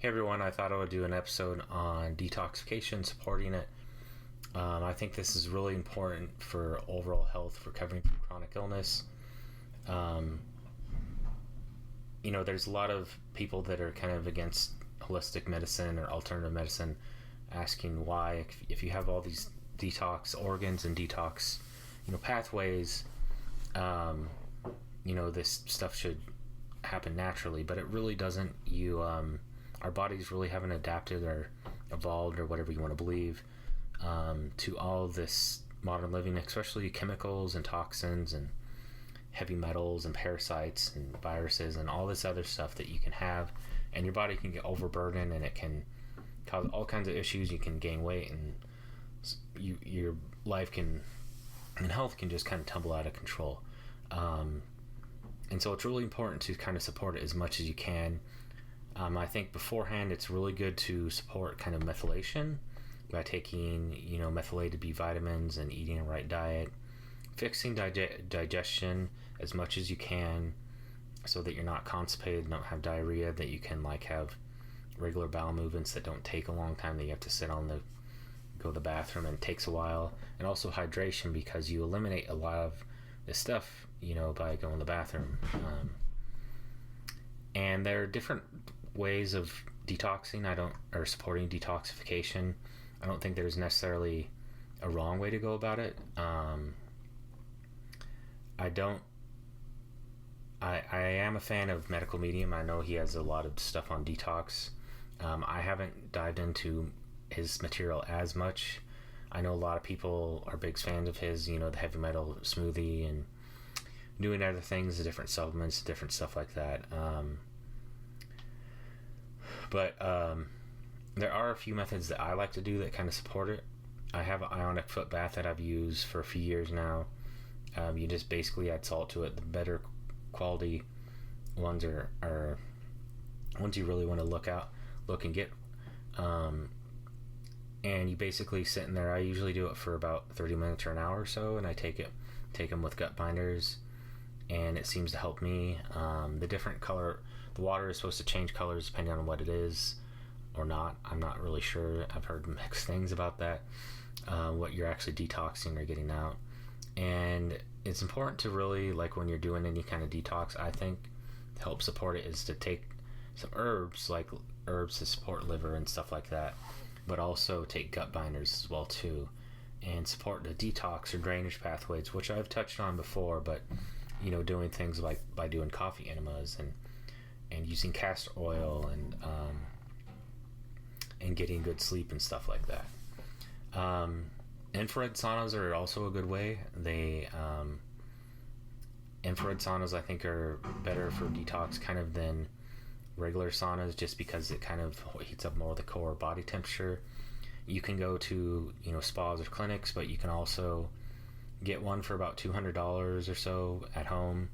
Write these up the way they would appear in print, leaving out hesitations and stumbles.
Hey everyone, I thought I would do an episode on detoxification, supporting it. I think this is really important for overall health, recovering from chronic illness. There's a lot of people that are kind of against holistic medicine or alternative medicine, asking why, if you have all these detox organs and detox, pathways, this stuff should happen naturally, but it really doesn't. Our bodies really haven't adapted or evolved, or whatever you want to believe, to all this modern living, especially chemicals and toxins and heavy metals and parasites and viruses and all this other stuff that you can have, and your body can get overburdened, and it can cause all kinds of issues. You can gain weight, and your life and health can just kind of tumble out of control. And so it's really important to kind of support it as much as you can. I think beforehand it's really good to support kind of methylation by taking, methylated B vitamins and eating a right diet, fixing digestion as much as you can so that you're not constipated, don't have diarrhea, that you can have regular bowel movements that don't take a long time, that you have to go to the bathroom and it takes a while. And also hydration, because you eliminate a lot of this stuff, by going to the bathroom. And there are different ways of detoxing or supporting detoxification. I don't think there's necessarily a wrong way to go about it. I am a fan of Medical Medium. I know he has a lot of stuff on detox. I haven't dived into his material as much. I know a lot of people are big fans of his, the heavy metal smoothie and doing other things, the different supplements, different stuff like that. But there are a few methods that I like to do that kind of support it. I have an Ionic foot bath that I've used for a few years now. You just basically add salt to it. The better quality ones are ones you really want to look and get. And you basically sit in there. I usually do it for about 30 minutes or an hour or so, and I take them with gut binders, and it seems to help me. The water is supposed to change colors depending on what it is or not. I'm not really sure. I've heard mixed things about that, what you're actually detoxing or getting out. And it's important to really, when you're doing any kind of detox, I think to help support it is to take some herbs, like herbs to support liver and stuff like that, but also take gut binders as well too, and support the detox or drainage pathways, which I've touched on before. But doing things like by doing coffee enemas and using castor oil and getting good sleep and stuff like that. Infrared saunas are also a good way. Infrared saunas, I think, are better for detox kind of than regular saunas, just because it kind of heats up more of the core body temperature. You can go to spas or clinics, but you can also get one for about $200 or so at home,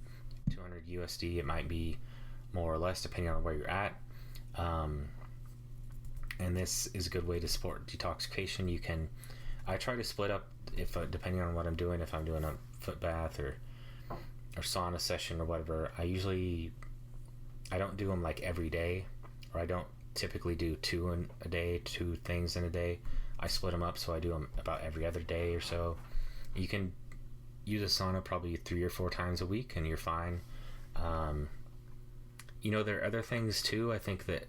200 USD. It might be more or less depending on where you're at. And this is a good way to support detoxification. I try to split up, if depending on what I'm doing. If I'm doing a foot bath or sauna session or whatever, I don't do them every day, or I don't typically do two things in a day. I split them up, so I do them about every other day or so. You can use a sauna probably 3 or 4 times a week and you're fine. There are other things too. I think that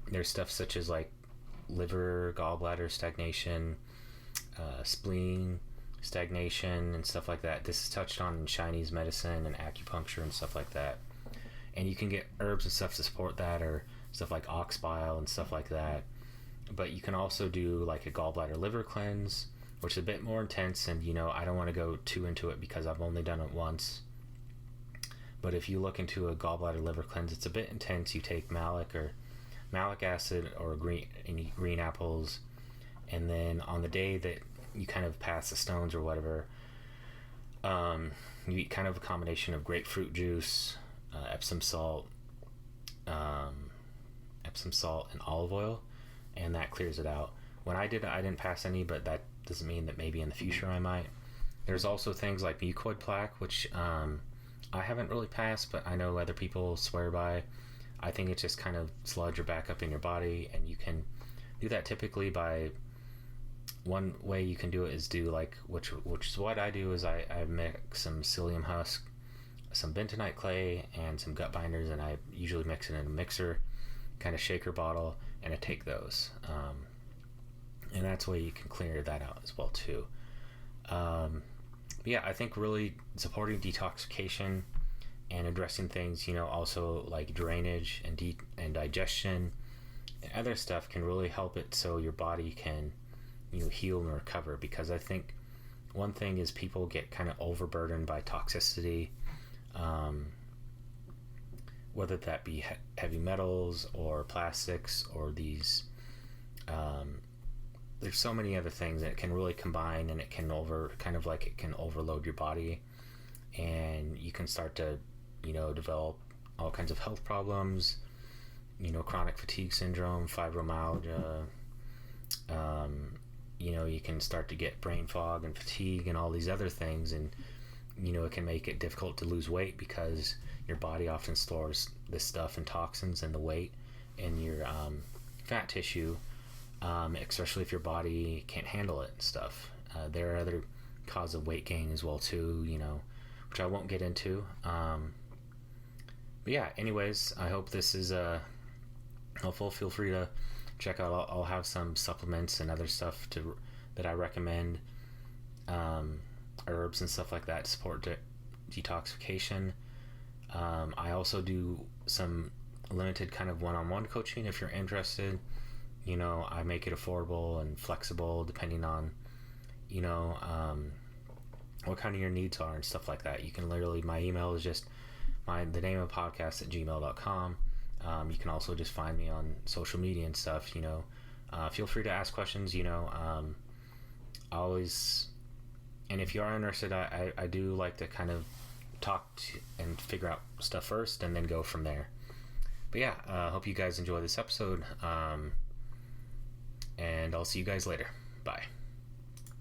there's stuff such as liver, gallbladder stagnation, spleen stagnation and stuff like that. This is touched on in Chinese medicine and acupuncture and stuff like that. And you can get herbs and stuff to support that, or stuff like ox bile and stuff like that. But you can also do a gallbladder liver cleanse, which is a bit more intense, and I don't want to go too into it because I've only done it once. But if you look into a gallbladder liver cleanse, it's a bit intense. You take malic acid or green apples, and then on the day that you kind of pass the stones or whatever, you eat kind of a combination of grapefruit juice, Epsom salt, and olive oil, and that clears it out. When I did it, I didn't pass any, but that doesn't mean that maybe in the future I might. There's also things like mucoid plaque, which I haven't really passed, but I know other people swear by. I think it's just kind of sludge or backup in your body, and you can do that typically by, one way you can do it is do like, which is what I do, is I mix some psyllium husk, some bentonite clay, and some gut binders, and I usually mix it in a mixer, kind of shaker bottle, and I take those. And that's a way you can clear that out as well too. Yeah, I think really supporting detoxification and addressing things, also like drainage and digestion and other stuff can really help it so your body can, heal and recover. Because I think one thing is people get kind of overburdened by toxicity, whether that be heavy metals or plastics or these, there's so many other things that can really combine, and it can overload your body, and you can start to, develop all kinds of health problems, chronic fatigue syndrome, fibromyalgia, you can start to get brain fog and fatigue and all these other things, and it can make it difficult to lose weight because your body often stores this stuff and toxins and the weight in your fat tissue, especially if your body can't handle it and stuff. There are other causes of weight gain as well too, which I won't get into. But yeah, anyways, I hope this is helpful. Feel free to check out. I'll have some supplements and other stuff that I recommend, herbs and stuff like that to support detoxification. I also do some limited kind of one-on-one coaching if you're interested. I make it affordable and flexible depending on, what kind of your needs are and stuff like that. You can literally, my email is just the name of podcast at gmail.com. You can also just find me on social media and stuff, feel free to ask questions, always. And if you are interested, I do like to kind of talk and figure out stuff first and then go from there. But yeah, hope you guys enjoy this episode. And I'll see you guys later. Bye.